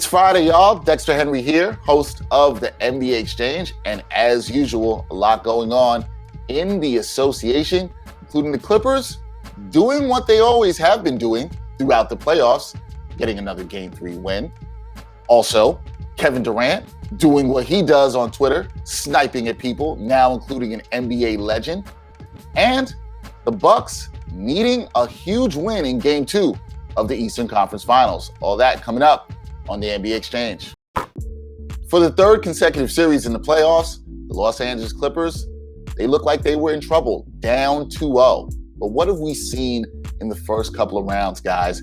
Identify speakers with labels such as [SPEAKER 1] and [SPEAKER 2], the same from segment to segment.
[SPEAKER 1] It's Friday, y'all. Dexter Henry here, host of the NBA Exchange. And as usual, a lot going on in the association, including the Clippers doing what they always have been doing throughout the playoffs, getting another Game 3 win. Also, Kevin Durant doing what he does on Twitter, sniping at people, now including an NBA legend. And the Bucks needing a huge win in Game 2 of the Eastern Conference Finals. All that coming up on the NBA Exchange. For the third consecutive series in the playoffs, the Los Angeles Clippers, they look like they were in trouble, down 2-0. But what have we seen in the first couple of rounds, guys?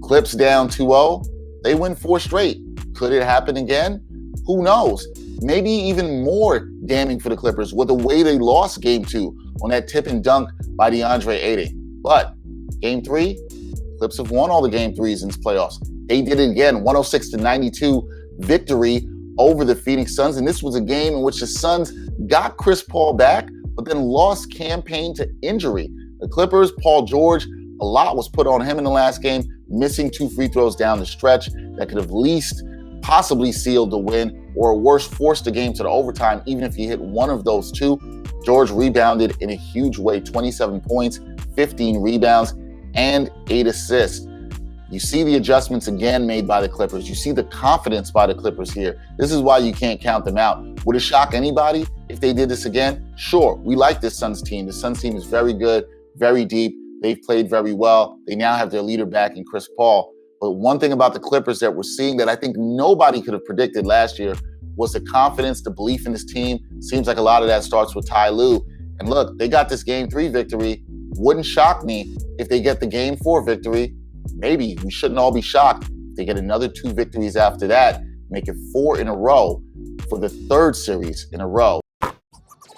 [SPEAKER 1] Clips down 2-0, they win 4 straight. Could it happen again? Who knows? Maybe even more damning for the Clippers with the way they lost Game 2 on that tip and dunk by DeAndre Ayton. But Game 3, Clips have won all the Game 3s in this playoffs. They did it again, 106-92 victory over the Phoenix Suns. And this was a game in which the Suns got Chris Paul back, but then lost Cam Payne to injury. The Clippers, Paul George, a lot was put on him in the last game, missing 2 free throws down the stretch that could have least possibly sealed the win, or worse, forced the game to the overtime, even if he hit one of those 2. George rebounded in a huge way, 27 points, 15 rebounds, and 8 assists. You see the adjustments again made by the Clippers. You see the confidence by the Clippers here. This is why you can't count them out. Would it shock anybody if they did this again? Sure, we like this Suns team. The Suns team is very good, very deep. They've played very well. They now have their leader back in Chris Paul. But one thing about the Clippers that we're seeing that I think nobody could have predicted last year was the confidence, the belief in this team. Seems like a lot of that starts with Ty Lue. And look, they got this Game 3 victory. Wouldn't shock me if they get the Game 4 victory. Maybe we shouldn't all be shocked if they get another 2 victories after that, make it 4 in a row for the 3rd series in a row.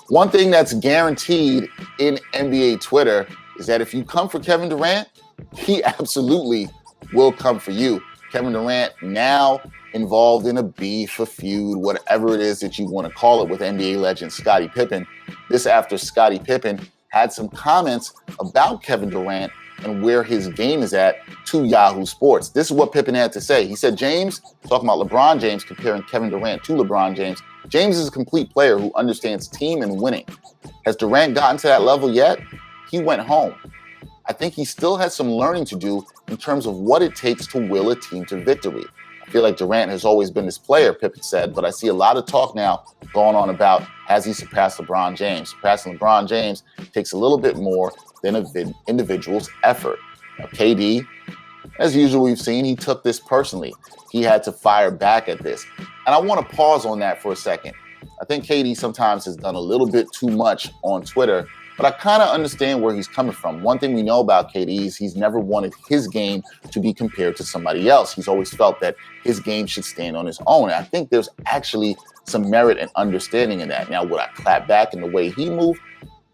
[SPEAKER 1] One thing that's guaranteed in NBA Twitter is that if you come for Kevin Durant, he absolutely will come for you. Kevin Durant now involved in a beef, a feud, whatever it is that you want to call it, with NBA legend Scottie Pippen. This after Scottie Pippen had some comments about Kevin Durant and where his game is at to Yahoo Sports. This is what Pippen had to say. He said, James, talking about LeBron James, comparing Kevin Durant to LeBron James, James is a complete player who understands team and winning. Has Durant gotten to that level yet? He went home. I think he still has some learning to do in terms of what it takes to will a team to victory. I feel like Durant has always been this player, Pippen said, but I see a lot of talk now going on about, has he surpassed LeBron James? Surpassing LeBron James takes a little bit more than an individual's effort. Now, KD, as usual, we've seen, he took this personally. He had to fire back at this. And I want to pause on that for a second. I think KD sometimes has done a little bit too much on Twitter, but I kind of understand where he's coming from. One thing we know about KD is he's never wanted his game to be compared to somebody else. He's always felt that his game should stand on his own. And I think there's actually some merit and understanding in that. Now, would I clap back in the way he moved?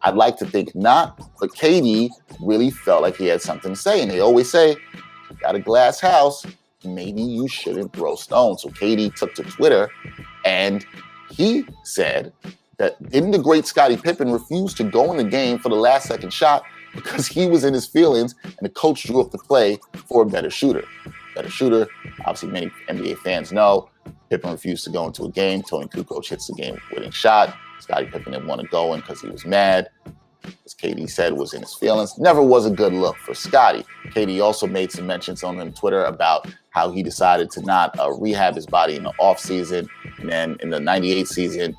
[SPEAKER 1] I'd like to think not, but KD really felt like he had something to say. And they always say, you got a glass house, maybe you shouldn't throw stones. So KD took to Twitter and he said that didn't the great Scottie Pippen refuse to go in the game for the last second shot because he was in his feelings and the coach drew up the play for a better shooter. Better shooter, obviously many NBA fans know, Pippen refused to go into a game. Tony Kukoc hits the game-winning shot. Scottie Pippen didn't want to go in because he was mad. As KD said, was in his feelings. Never was a good look for Scottie. KD also made some mentions on him Twitter about how he decided to not rehab his body in the offseason. And then in the 98 season,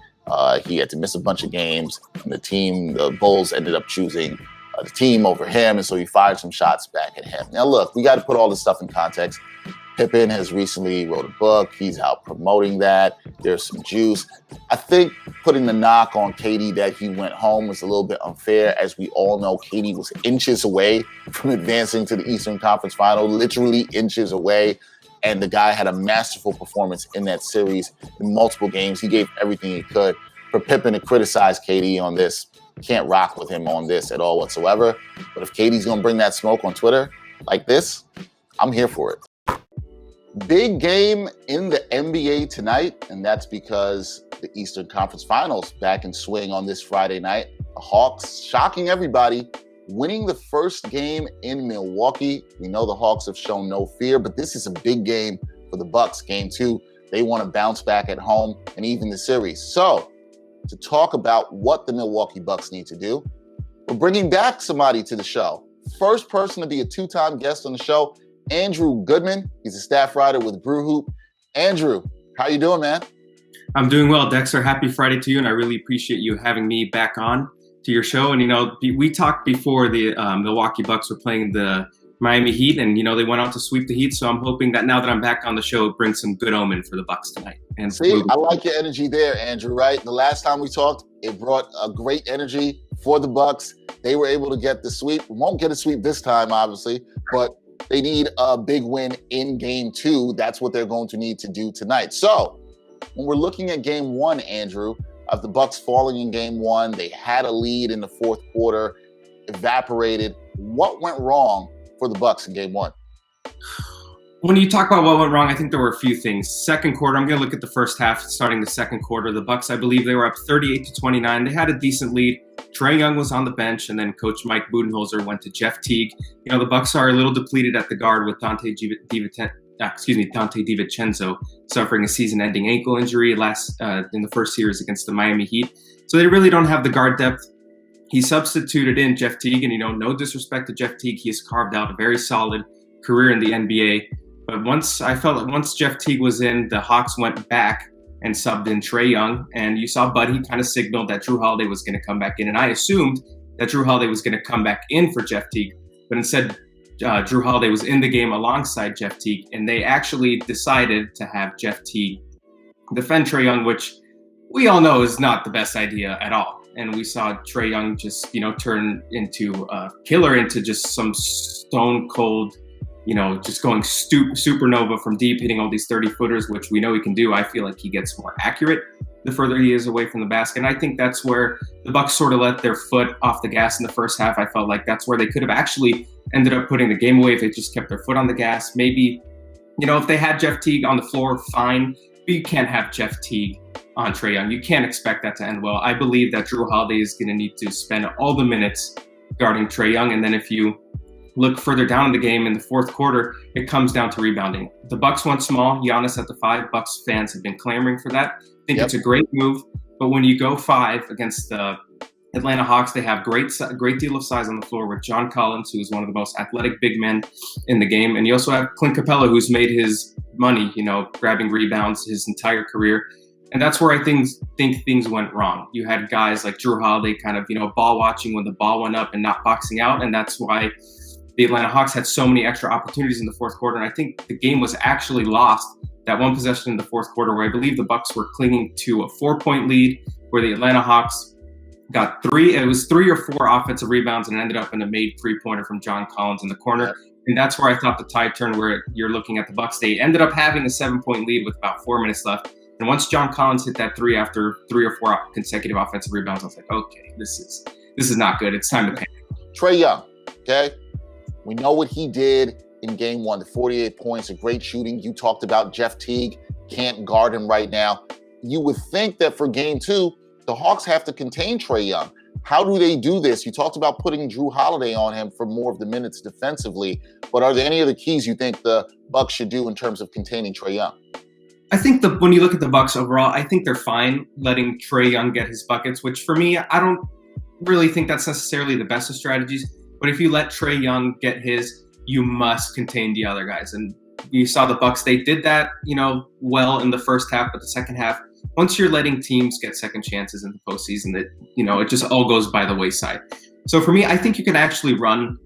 [SPEAKER 1] he had to miss a bunch of games. And the Bulls ended up choosing the team over him. And so he fired some shots back at him. Now, look, we got to put all this stuff in context. Pippen has recently wrote a book. He's out promoting that. There's some juice. I think putting the knock on KD that he went home was a little bit unfair. As we all know, KD was inches away from advancing to the Eastern Conference Final, literally inches away. And the guy had a masterful performance in that series in multiple games. He gave everything he could. For Pippen to criticize KD on this, can't rock with him on this at all whatsoever. But if KD's going to bring that smoke on Twitter like this, I'm here for it. Big game in the NBA tonight, and that's because the Eastern Conference Finals back in swing on this Friday night. The Hawks shocking everybody, winning the first game in Milwaukee. We know the Hawks have shown no fear, but this is a big game for the Bucks. Game 2, they want to bounce back at home and even the series. So to talk about what the Milwaukee Bucks need to do, we're bringing back somebody to the show. First person to be a 2-time guest on the show, Andrew Goodman. He's a staff writer with Brew Hoop. Andrew, how you doing, man?
[SPEAKER 2] I'm doing well, Dexter. Happy Friday to you, and I really appreciate you having me back on to your show. And, we talked before the Milwaukee Bucks were playing the Miami Heat, and, they went out to sweep the Heat. So I'm hoping that now that I'm back on the show, it brings some good omen for the Bucks tonight. And
[SPEAKER 1] see, I like your energy there, Andrew, right? The last time we talked, it brought a great energy for the Bucks. They were able to get the sweep. We won't get a sweep this time, obviously, but they need a big win in Game 2. That's what they're going to need to do tonight. So when we're looking at Game 1, Andrew, of the Bucks falling in Game 1, they had a lead in the fourth quarter, evaporated. What went wrong for the Bucks in Game 1?
[SPEAKER 2] When you talk about what went wrong, I think there were a few things. Second quarter, I'm going to look at the first half, starting the second quarter. The Bucks, I believe they were up 38-29. They had a decent lead. Trae Young was on the bench, and then Coach Mike Budenholzer went to Jeff Teague. The Bucks are a little depleted at the guard with Dante DiVincenzo suffering a season-ending ankle injury in the first series against the Miami Heat. So they really don't have the guard depth. He substituted in Jeff Teague, and no disrespect to Jeff Teague, he has carved out a very solid career in the NBA. But once Jeff Teague was in, the Hawks went back and subbed in Trae Young, and you saw Buddy kind of signaled that Drew Holiday was going to come back in, and I assumed that Drew Holiday was going to come back in for Jeff Teague, but instead Drew Holiday was in the game alongside Jeff Teague, and they actually decided to have Jeff Teague defend Trae Young, which we all know is not the best idea at all. And we saw Trae Young just, turn into a killer, into just some stone cold, just going supernova from deep, hitting all these 30-footers, which we know he can do. I feel like he gets more accurate the further he is away from the basket. And I think that's where the Bucks sort of let their foot off the gas in the first half. I felt like that's where they could have actually ended up putting the game away if they just kept their foot on the gas. Maybe, if they had Jeff Teague on the floor, fine. But you can't have Jeff Teague on Trae Young. You can't expect that to end well. I believe that Drew Holiday is going to need to spend all the minutes guarding Trae Young. And then if you look further down in the game in the fourth quarter, it comes down to rebounding. The Bucks went small, Giannis at the 5. Bucks fans have been clamoring for that. I think It's a great move. But when you go 5 against the Atlanta Hawks, they have great deal of size on the floor with John Collins, who is one of the most athletic big men in the game. And you also have Clint Capella, who's made his money, grabbing rebounds his entire career. And that's where I think things went wrong. You had guys like Drew Holiday kind of, ball watching when the ball went up and not boxing out. And that's why the Atlanta Hawks had so many extra opportunities in the fourth quarter. And I think the game was actually lost, that one possession in the fourth quarter where I believe the Bucks were clinging to a 4-point lead, where the Atlanta Hawks got 3 or 4 offensive rebounds and ended up in a made 3-pointer from John Collins in the corner. And that's where I thought the tide turned, where you're looking at the Bucks. They ended up having a 7-point lead with about 4 minutes left. And once John Collins hit that 3 after 3 or 4 consecutive offensive rebounds, I was like, okay, this is not good. It's time to panic.
[SPEAKER 1] Trae Young, okay? We know what he did in Game 1, the 48 points, a great shooting. You talked about Jeff Teague, can't guard him right now. You would think that for Game 2, the Hawks have to contain Trae Young. How do they do this? You talked about putting Drew Holiday on him for more of the minutes defensively, but are there any other keys you think the Bucks should do in terms of containing Trae Young?
[SPEAKER 2] I think when you look at the Bucks overall, I think they're fine letting Trae Young get his buckets, which for me, I don't really think that's necessarily the best of strategies. But if you let Trae Young get his, you must contain the other guys. And you saw the Bucks, they did that, well in the first half, but the second half, once you're letting teams get second chances in the postseason, it just all goes by the wayside. So for me, I think you can actually run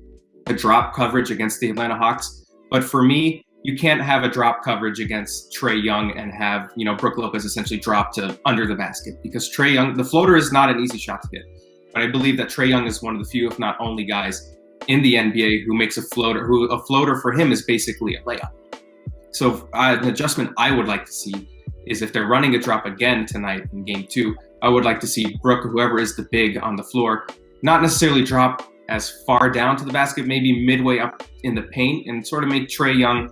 [SPEAKER 2] a drop coverage against the Atlanta Hawks. But for me, you can't have a drop coverage against Trae Young and have, Brook Lopez essentially drop to under the basket, because Trae Young, the floater is not an easy shot to hit. But I believe that Trae Young is one of the few, if not only, guys in the NBA who makes a floater for him is basically a layup. So an adjustment I would like to see is if they're running a drop again tonight in Game 2, I would like to see Brook, whoever is the big on the floor, not necessarily drop as far down to the basket, maybe midway up in the paint, and sort of make Trae Young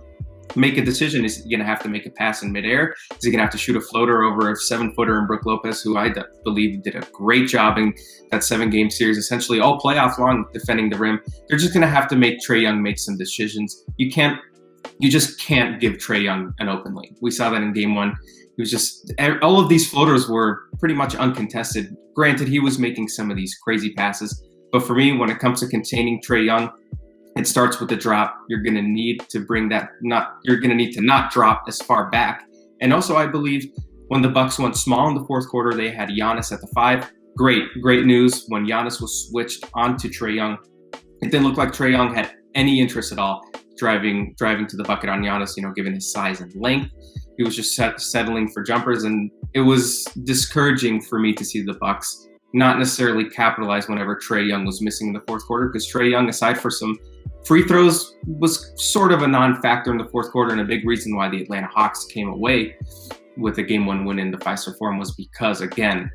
[SPEAKER 2] make a decision. Is he going to have to make a pass in midair? Is he going to have to shoot a floater over a 7-footer in Brook Lopez, who I believe did a great job in that 7-game series, essentially all playoff long defending the rim? They're just going to have to make Trae Young make some decisions. You can't you just can't give Trae Young an open lane. We saw that in game one. It was just, all of these floaters were pretty much uncontested. Granted, he was making some of these crazy passes, but for me, when it comes to containing Trae Young, it starts with the drop. You're going to need to not drop as far back. And also, I believe when the Bucks went small in the fourth quarter, they had Giannis at the 5. Great news. When Giannis was switched onto Trae Young, it didn't look like Trae Young had any interest at all driving to the bucket on Giannis, given his size and length. He was just settling for jumpers, and it was discouraging for me to see the Bucks not necessarily capitalize whenever Trae Young was missing in the fourth quarter, because Trae Young, aside for some free throws, was sort of a non-factor in the fourth quarter, and a big reason why the Atlanta Hawks came away with a Game 1 win in the Fiserv Forum was because, again,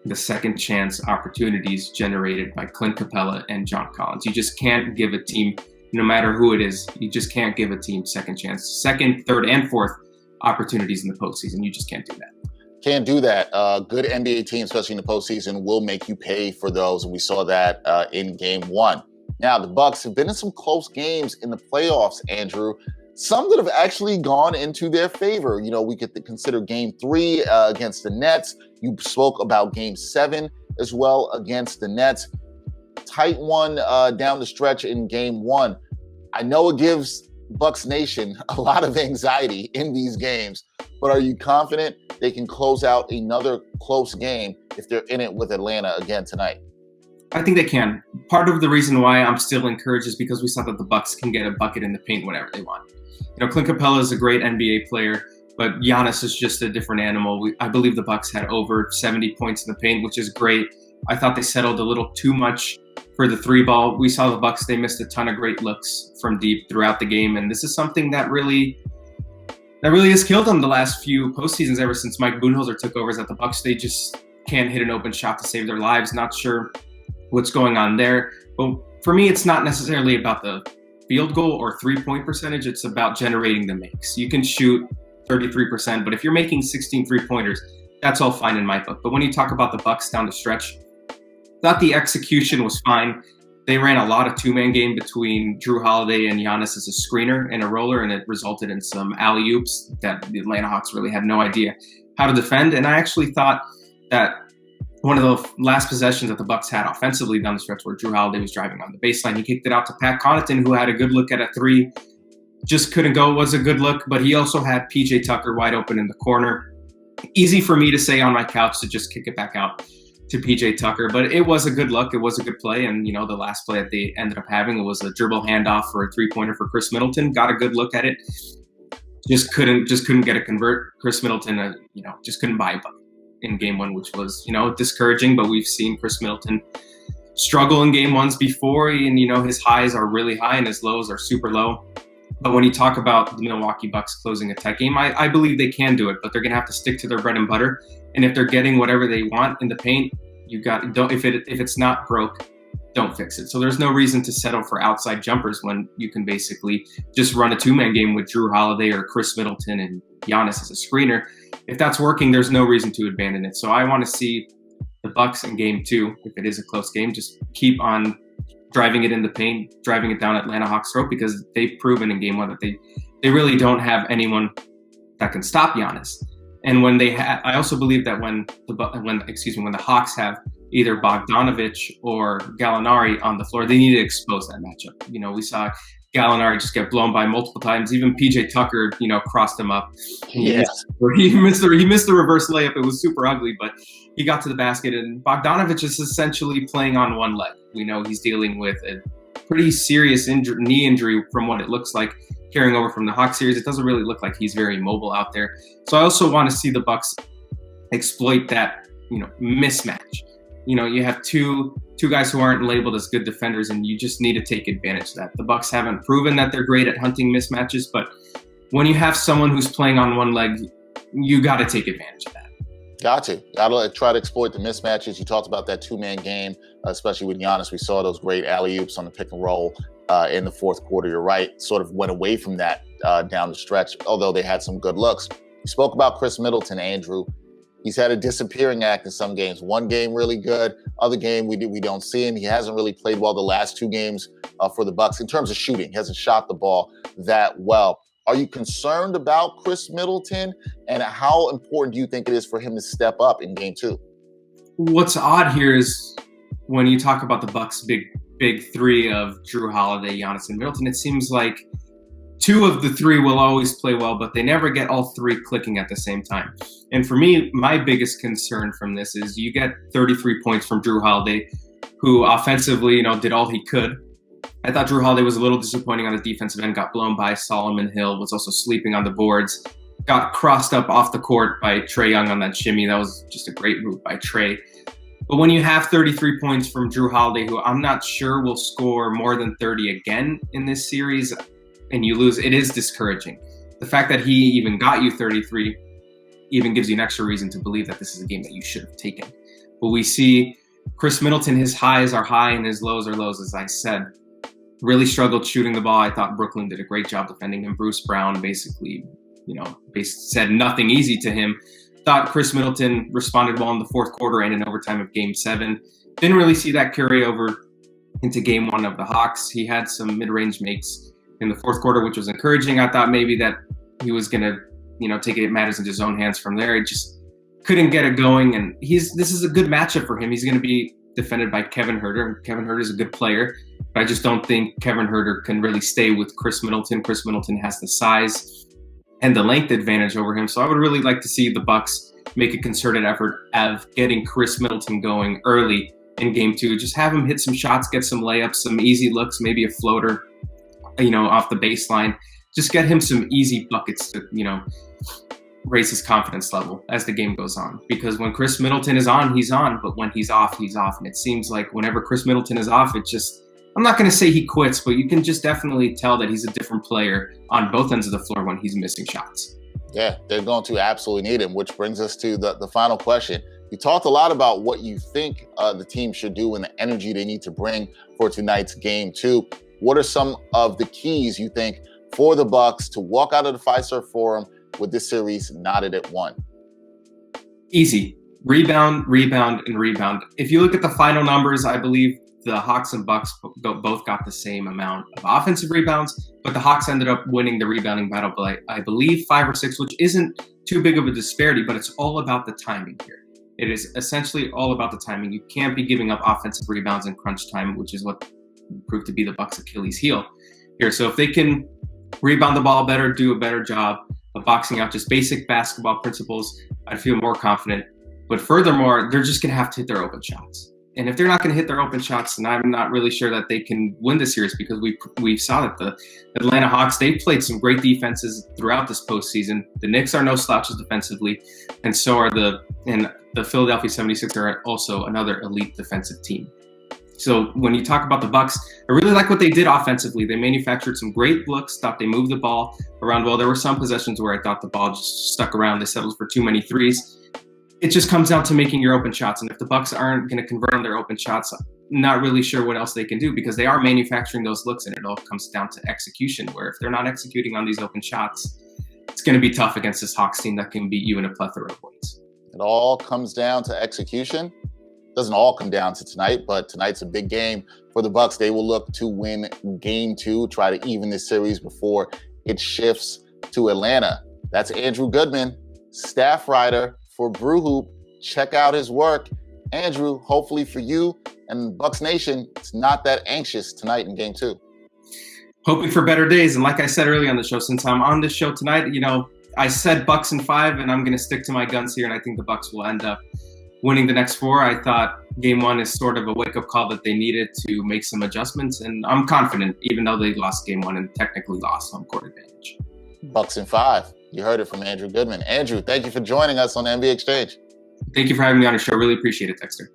[SPEAKER 2] the second chance opportunities generated by Clint Capella and John Collins. You just can't give a team, no matter who it is, you just can't give a team second, third, and fourth opportunities in the postseason. You just can't do that.
[SPEAKER 1] Can't do that. Good NBA team, especially in the postseason, will make you pay for those. And we saw that in Game 1. Now, the Bucks have been in some close games in the playoffs, Andrew. Some that have actually gone into their favor. We could consider Game 3 against the Nets. You spoke about Game 7 as well against the Nets. Tight one down the stretch in Game 1. I know it gives Bucks Nation a lot of anxiety in these games, but are you confident they can close out another close game if they're in it with Atlanta again tonight?
[SPEAKER 2] I think they can. Part of the reason why I'm still encouraged is because we saw that the Bucks can get a bucket in the paint whenever they want. Clint Capella is a great NBA player, but Giannis is just a different animal. I believe the Bucks had over 70 points in the paint, which is great. I thought they settled a little too much for the 3 ball. We saw the Bucks, they missed a ton of great looks from deep throughout the game, and this is something that really has killed them the last few postseasons ever since Mike Budenholzer took over, is that the Bucks, they just can't hit an open shot to save their lives. Not sure what's going on there. But for me, it's not necessarily about the field goal or 3-point percentage. It's about generating the makes. You can shoot 33%, but if you're making 16 3-pointers, that's all fine in my book. But when you talk about the Bucks down the stretch, thought the execution was fine. They ran a lot of 2-man game between Jrue Holiday and Giannis as a screener and a roller, and it resulted in some alley-oops that the Atlanta Hawks really had no idea how to defend. And I actually thought that one of the last possessions that the Bucks had offensively down the stretch, where Jrue Holiday was driving on the baseline, he kicked it out to Pat Connaughton, who had a good look at a 3. Just couldn't go. It was a good look, but he also had PJ Tucker wide open in the corner. Easy for me to say on my couch to just kick it back out to PJ Tucker, but it was a good look. It was a good play. And, the last play that they ended up having, it was a dribble handoff for a 3-pointer for Khris Middleton. Got a good look at it. Just couldn't get a convert. Khris Middleton, just couldn't buy a bucket in Game 1, which was, discouraging, but we've seen Khris Middleton struggle in Game 1s before, and, his highs are really high and his lows are super low. But when you talk about the Milwaukee Bucks closing a tight game, I believe they can do it, but they're going to have to stick to their bread and butter. And if they're getting whatever they want in the paint, if it's not broke, don't fix it. So there's no reason to settle for outside jumpers when you can basically just run a 2-man game with Jrue Holiday or Khris Middleton and Giannis as a screener. If that's working, there's no reason to abandon it. So I want to see the Bucks in Game 2, if it is a close game, just keep on driving it in the paint, driving it down Atlanta Hawks' throat, because they've proven in Game 1 that they really don't have anyone that can stop Giannis. And when I also believe that when the Hawks have either Bogdanovich or Gallinari on the floor, they need to expose that matchup. We saw Gallinari just get blown by multiple times. Even PJ Tucker, crossed him up.
[SPEAKER 1] Yes.
[SPEAKER 2] He missed the reverse layup. It was super ugly, but he got to the basket. And Bogdanovich is essentially playing on one leg. We know he's dealing with a pretty serious knee injury from what it looks like, carrying over from the Hawks series. It doesn't really look like he's very mobile out there. So I also want to see the Bucks exploit that, mismatch. You have two guys who aren't labeled as good defenders, and you just need to take advantage of that. The Bucks haven't proven that they're great at hunting mismatches, but when you have someone who's playing on one leg, you got to take advantage of that.
[SPEAKER 1] Got to try to exploit the mismatches. You talked about that 2-man game, especially with Giannis. We saw those great alley-oops on the pick and roll in the fourth quarter. You're right, sort of went away from that down the stretch, although they had some good looks. You spoke about Khris Middleton, Andrew. He's had a disappearing act in some games. One game really good, other game we don't see him. He hasn't really played well the last 2 games for the Bucks in terms of shooting. He hasn't shot the ball that well. Are you concerned about Khris Middleton? And how important do you think it is for him to step up in game 2?
[SPEAKER 2] What's odd here is when you talk about the Bucks' big three of Jrue Holiday, Giannis, and Middleton, it seems like 2 of the 3 will always play well, but they never get all 3 clicking at the same time. And for me, my biggest concern from this is you get 33 points from Jrue Holiday, who offensively, did all he could. I thought Jrue Holiday was a little disappointing on the defensive end, got blown by Solomon Hill, was also sleeping on the boards, got crossed up off the court by Trae Young on that shimmy. That was just a great move by Trae. But when you have 33 points from Jrue Holiday, who I'm not sure will score more than 30 again in this series, and you lose, it is discouraging. The fact that he even got you 33 even gives you an extra reason to believe that this is a game that you should have taken. But we see Khris Middleton, his highs are high and his lows are lows, as I said. Really struggled shooting the ball. I thought Brooklyn did a great job defending him. Bruce Brown basically, said nothing easy to him. Thought Khris Middleton responded well in the fourth quarter and in overtime of game 7. Didn't really see that carry over into game 1 of the Hawks. He had some mid-range makes in the fourth quarter, which was encouraging. I thought maybe that he was going to, take matters into his own hands from there. He just couldn't get it going. And this is a good matchup for him. He's going to be defended by Kevin Huerter. Kevin Huerter is a good player, but I just don't think Kevin Huerter can really stay with Khris Middleton. Khris Middleton has the size and the length advantage over him. So I would really like to see the Bucks make a concerted effort of getting Khris Middleton going early in game 2. Just have him hit some shots, get some layups, some easy looks, maybe a floater, off the baseline. Just get him some easy buckets to, raise his confidence level as the game goes on. Because when Khris Middleton is on, he's on. But when he's off, he's off. And it seems like whenever Khris Middleton is off, I'm not going to say he quits, but you can just definitely tell that he's a different player on both ends of the floor when he's missing shots.
[SPEAKER 1] Yeah, they're going to absolutely need him, which brings us to the final question. You talked a lot about what you think the team should do and the energy they need to bring for tonight's game 2. What are some of the keys you think for the Bucks to walk out of the Fiserv Forum with this series knotted at 1?
[SPEAKER 2] Easy. Rebound, rebound, and rebound. If you look at the final numbers, I believe the Hawks and Bucks both got the same amount of offensive rebounds, but the Hawks ended up winning the rebounding battle by, I believe, 5 or 6, which isn't too big of a disparity, but it's all about the timing here. It is essentially all about the timing. You can't be giving up offensive rebounds in crunch time, which is what proved to be the Bucks' Achilles heel here. So if they can rebound the ball better, do a better job of boxing out just basic basketball principles, I'd feel more confident. But furthermore, they're just going to have to hit their open shots. And if they're not going to hit their open shots, then I'm not really sure that they can win the series, because we saw that the Atlanta Hawks, they played some great defenses throughout this postseason. The Knicks are no slouches defensively, and so are the Philadelphia 76ers are also another elite defensive team. So when you talk about the Bucks, I really like what they did offensively. They manufactured some great looks, thought they moved the ball around well. There were some possessions where I thought the ball just stuck around. They settled for too many threes. It just comes down to making your open shots. And if the Bucks aren't going to convert on their open shots, I'm not really sure what else they can do, because they are manufacturing those looks, and it all comes down to execution, where if they're not executing on these open shots, it's going to be tough against this Hawks team that can beat you in a plethora of ways.
[SPEAKER 1] It all comes down to execution. Doesn't all come down to tonight, but tonight's a big game for the Bucks. They will look to win game 2, try to even this series before it shifts to Atlanta. That's Andrew Goodman, staff writer for Brew Hoop. Check out his work. Andrew, hopefully for you and Bucks Nation, it's not that anxious tonight in game 2.
[SPEAKER 2] Hoping for better days. And like I said earlier on the show, since I'm on this show tonight, I said Bucks in 5, and I'm going to stick to my guns here, and I think the Bucks will end up winning the next 4. I thought game 1 is sort of a wake-up call that they needed to make some adjustments, and I'm confident, even though they lost game 1 and technically lost home court advantage.
[SPEAKER 1] Bucks in 5. You heard it from Andrew Goodman. Andrew, thank you for joining us on the NBA Exchange.
[SPEAKER 2] Thank you for having me on your show. Really appreciate it, Dexter.